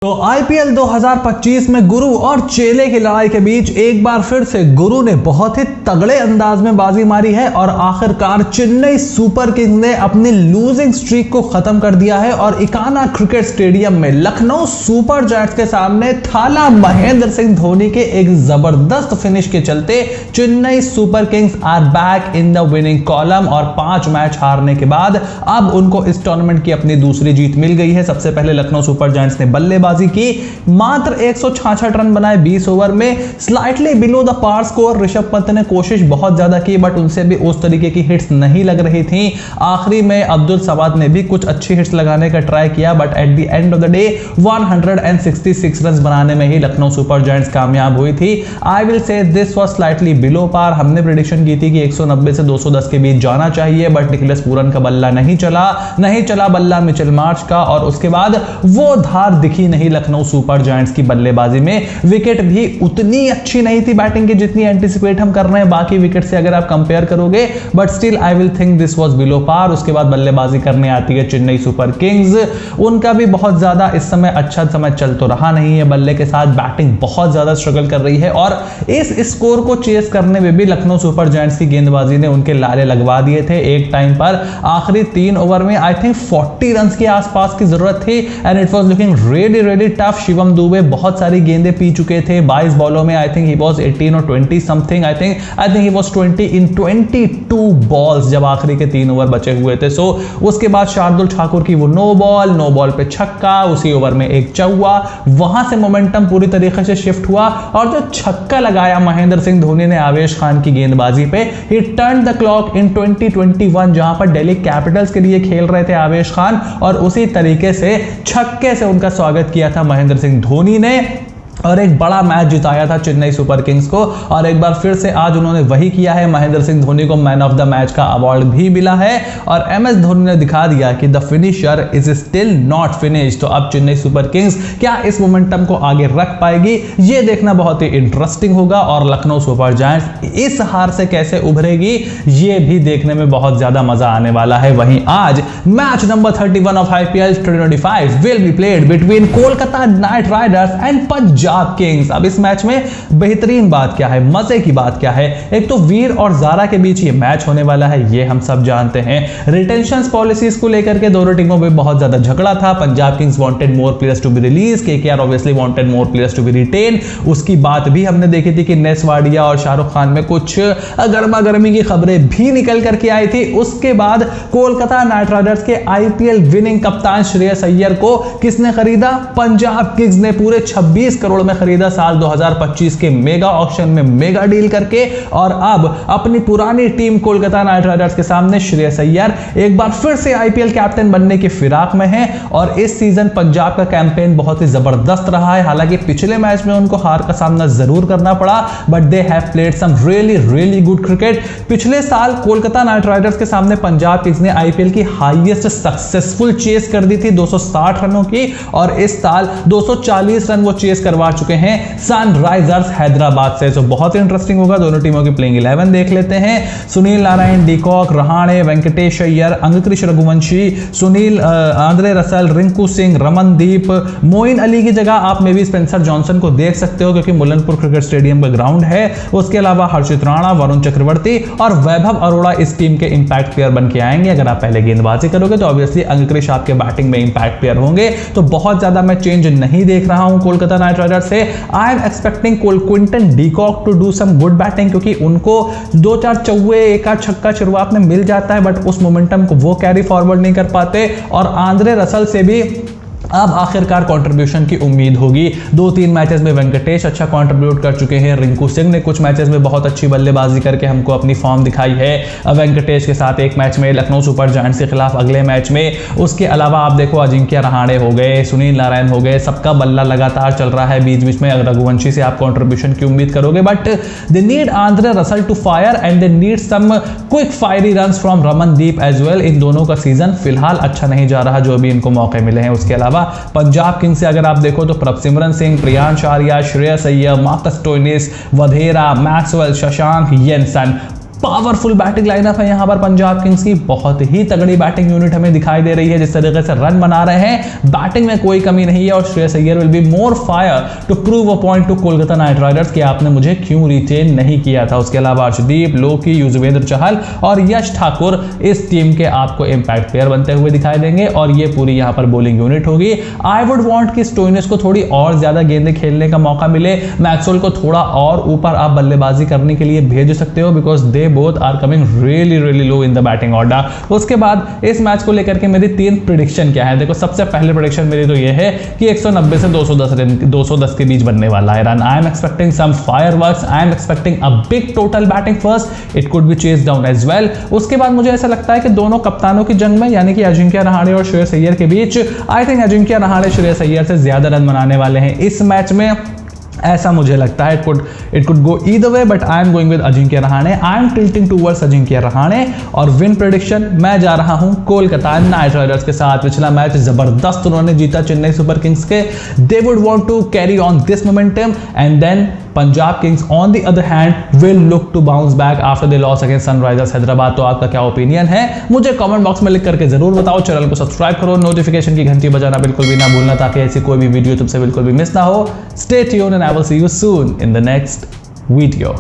तो आईपीएल 2025 में गुरु और चेले की लड़ाई के बीच एक बार फिर से गुरु ने बहुत ही तगड़े अंदाज में बाजी मारी है और आखिरकार चेन्नई सुपर किंग्स ने अपनी लूजिंग स्ट्रीक को खत्म कर दिया है और इकाना क्रिकेट स्टेडियम में लखनऊ सुपर जायंट्स के सामने थाला महेंद्र सिंह धोनी के एक जबरदस्त फिनिश के चलते Chennai Super Kings are back in the winning column और 5 मैच हारने के बाद अब उनको इस टूर्नामेंट की अपनी दूसरी जीत मिल गई है। सबसे पहले लखनऊ सुपर जायंट्स ने बल्लेबाजी की, मात्र 166 रन बनाए 20 ओवर में, slightly below the par score. Rishabh Pant ने कोशिश बहुत ज्यादा की बट उनसे भी उस तरीके की हिट्स नहीं लग रही थी। आखिरी में अब्दुल सवाद ने भी कुछ अच्छी हिट्स लगाने का ट्राई किया but at the end of the day 166 run बनाने में ही लखनऊ सुपर जायंट्स कामयाब हुई थी। I will say this was slightly below par. हमने प्रेडिक्शन की थी कि 190 से 210 के बीच जाना चाहिए बट निकलस पूरन का बल्ला नहीं चला बल्ला मिचेल मार्श का, और उसके बाद वो धार दिखी नहीं लखनऊ सुपर जायंट्स की बल्लेबाजी में। विकेट भी उतनी अच्छी नहीं थी बैटिंग की जितनी एंटिसिपेट हम कर रहे हैं बाकी विकेट से अगर आप कंपेयर करोगे, but still I will think this was below par. उसके बाद बल्लेबाजी करने आती है चेन्नई सुपर किंग्स। उनका भी बहुत ज्यादा इस समय अच्छा समय चल तो रहा नहीं है, बल्ले के साथ बैटिंग बहुत ज्यादा स्ट्रगल कर रही है और इस स्कोर को चेस करने में भी लखनऊ सुपर जायंट्स की गेंदबाजी ने उनके लाले लगवा दिए थे। एक टाइम पर आखिरी 3 ओवर में आई थिंक 40 रन के आसपास की जरूरत थी and it was looking really tough. Shivam Dubey बहुत सारी गेंदें पी चुके थे 22 बॉलों में। आई थिंक ही वाज 18 और 20 something. I think he was 20 in 22 balls जब आखिरी के 3 ओवर बचे हुए थे। सो उसके बाद शार्दुल ठाकुर की वो नो बॉल पे छक्का, उसी ओवर में एक चौवा, वहां से मोमेंटम पूरी तरीके से शिफ्ट हुआ और जो छक्का लगाया महेंद्र सिंह धोनी ने आवेश खान की गेंदबाजी पे, ही टर्न द क्लॉक इन 2021 जहां पर दिल्ली कैपिटल्स के लिए खेल रहे थे आवेश खान, और उसी तरीके से छक्के से उनका स्वागत किया था महेंद्र सिंह धोनी ने और एक बड़ा मैच जिताया था चेन्नई सुपर किंग्स को। और एक बार फिर से आज उन्होंने वही किया है। महेंद्र सिंह धोनी को मैन ऑफ द मैच का अवार्ड भी मिला है और एमएस धोनी ने दिखा दिया कि the finisher is still not finish. तो अब चेन्नई सुपर किंग्स क्या इस मोमेंटम को आगे रख पाएगी, ये देखना बहुत ही इंटरेस्टिंग होगा और लखनऊ सुपर जायंट्स इस हार से कैसे उभरेगी ये भी देखने में बहुत ज्यादा मजा आने वाला है। वहीं आज match number 31 of IPL 2025 will be played between Kolkata Knight Riders and Punjab Kings. अब इस मैच में बेहतरीन बात क्या है, मजे की बात क्या है, एक तो वीर और जारा के बीच ये मैच होने वाला है, ये हम सब जानते हैं। रिटेंशन पॉलिसीज को लेकर के दोनों टीमों में बहुत ज्यादा झगड़ा था। Punjab Kings wanted more players to be release, KKR obviously wanted more players to be retain. उसकी बात भी हमने देखी थी कि नेस वाडिया और शाहरुख खान में कुछ गर्मा गर्मी की खबरें भी निकल करके आई थी। उसके बाद कोलकाता नाइट राइडर्स के आईपीएल विनिंग कप्तान श्रेयस अय्यर को किसने खरीदा? पंजाब किंग्स ने पूरे 26 करोड़ में खरीदा साल 2025 के मेगा ऑक्शन में मेगा डील करके। और अब अपनी पुरानी टीम कोलकाता नाइट राइडर्स के सामने श्रेयस अय्यर एक बार फिर से आईपीएल कैप्टन बनने की फिराक में हैं और इस सीजन पंजाब का कैंपेन बहुत ही जबरदस्त रहा है। हालांकि पिछले मैच में उनको हार का सामना जरूर करना पड़ा but they have played some really good cricket. पिछले साल कोलकाता नाइट राइडर्स के सामने पंजाब किंग्स ने आईपीएल की हाईएस्ट सक्सेसफुल चेस कर दी थी 260 रनों की, और इस साल 240 रन वो चेस करवा चुके हैं सनराइजर्स हैदराबाद से। तो बहुत इंटरेस्टिंग होगा। दोनों टीमों की प्लेइंग 11 देख लेते हैं। Sunil Narine, de Kock, Rahane, Venkatesh Iyer, Angkrish Raghuvanshi, Sunil, Andre Russell, Rinku Singh, Ramandeep, Moeen Ali की जगह आप मे भी स्पेंसर जॉनसन को देख सकते हो क्योंकि मुलनपुर क्रिकेट स्टेडियम का ग्राउंड है। उसके अलावा हर्षित राणा, वरुण चक्रवर्ती और वैभव अरोड़ा इस टीम के इंपैक्ट प्लेयर बन के आएंगे। अगर आप पहले गेंदबाजी करोगे तो ऑब्वियसली अंगकृष आपके बैटिंग में इंपैक्ट प्लेयर होंगे। तो बहुत ज्यादा मैं चेंज नहीं देख रहा हूं कोलकाता नाइट राइडर्स से। I am expecting Quinton de Kock to do some good batting क्योंकि उनको 2-4 चौवे, एक आध छक्का शुरुआत में मिल जाता है बट उस मोमेंटम को वो कैरी फॉरवर्ड नहीं कर पाते। और आंद्रे रसल से भी अब आखिरकार कंट्रीब्यूशन की उम्मीद होगी। 2-3 मैचेस में वेंकटेश अच्छा कंट्रीब्यूट कर चुके हैं। रिंकू सिंह ने कुछ मैचेस में बहुत अच्छी बल्लेबाजी करके हमको अपनी फॉर्म दिखाई है वेंकटेश के साथ एक मैच में लखनऊ सुपर जायंट्स के खिलाफ अगले मैच में। उसके अलावा आप देखो अजिंक्य रहाणे हो गए, सुनील नारायण हो गए, सबका बल्ला लगातार चल रहा है। बीच बीच में रघुवंशी से आप कंट्रीब्यूशन की उम्मीद करोगे but they need Andre Russell to fire and they need some quick fiery runs from Ramandeep as well. इन दोनों का सीजन फिलहाल अच्छा नहीं जा रहा जो भी इनको मौके मिले हैं। उसके अलावा पंजाब किंग्स से अगर आप देखो तो Prabhsimran Singh, Priyansh Arya, Shreyas Iyer, Marcus Stoinis, Wadhera, Maxwell, Shashank, Jansen, powerful batting lineup है यहाँ पर पंजाब किंग्स की, बहुत ही तगड़ी बैटिंग यूनिट हमें दिखाई दे रही है, जिस तरीके से रन बना रहे हैं बैटिंग में कोई कमी नहीं है। और Shreyas Iyer will be more fire to prove a point to Kolkata Knight Riders कि आपने मुझे क्यों रिटेन नहीं किया था। उसके अलावा अर्शदीप, लोकी, युजवेंद्र चहल और यश ठाकुर इस टीम के आपको इंपैक्ट प्लेयर बनते हुए दिखाई देंगे और ये पूरी यहाँ पर बॉलिंग यूनिट होगी। आई वुड वांट कि स्टोइनिस को थोड़ी और ज्यादा गेंदें खेलने का मौका मिले, मैक्सवेल को थोड़ा और ऊपर आप बल्लेबाजी करने के लिए भेज सकते हो, because they both are coming really low in the batting order. उसके बाद इस मैच को लेकर के मेरी 3 प्रेडिक्शन क्या है। देखो, सबसे पहले प्रेडिक्शन मेरी तो ये है कि 190 से 210 के बीच बनने वाला है run. I am expecting some fireworks, I am expecting a big total batting first, it could be chase down as well. उसके बाद मुझे ऐसा लगता है कि दोनों कप्तानों की जंग में, यानी कि अजिंक्य रहाणे और श्रेयस अय्यर के बीच, आई थिंक अजिंक्य रहाणे श्रेयस अय्यर से ज्यादा रन बनाने वाले हैं इस मैच में, ऐसा मुझे लगता है। It could go either way, but I am going with Ajinkya Rahane. I am tilting towards Ajinkya Rahane. और विन प्रेडिक्शन मैं जा रहा हूं कोलकाता नाइट राइडर्स के साथ। पिछला मैच जबरदस्त उन्होंने जीता चेन्नई सुपर किंग्स के। They would want to carry on this momentum and then Punjab Kings on the other hand will look to bounce back after the loss against Sunrisers Hyderabad. तो आपका क्या ओपिनियन है मुझे कमेंट बॉक्स में लिख करके जरूर बताओ। चैनल को सब्सक्राइब करो, नोटिफिकेशन की घंटी बजाना बिल्कुल भी ना भूलना, ताकि ऐसी कोई भी वीडियो तुमसे बिल्कुल भी मिस ना हो। Stay tuned and I will see you soon in the next video.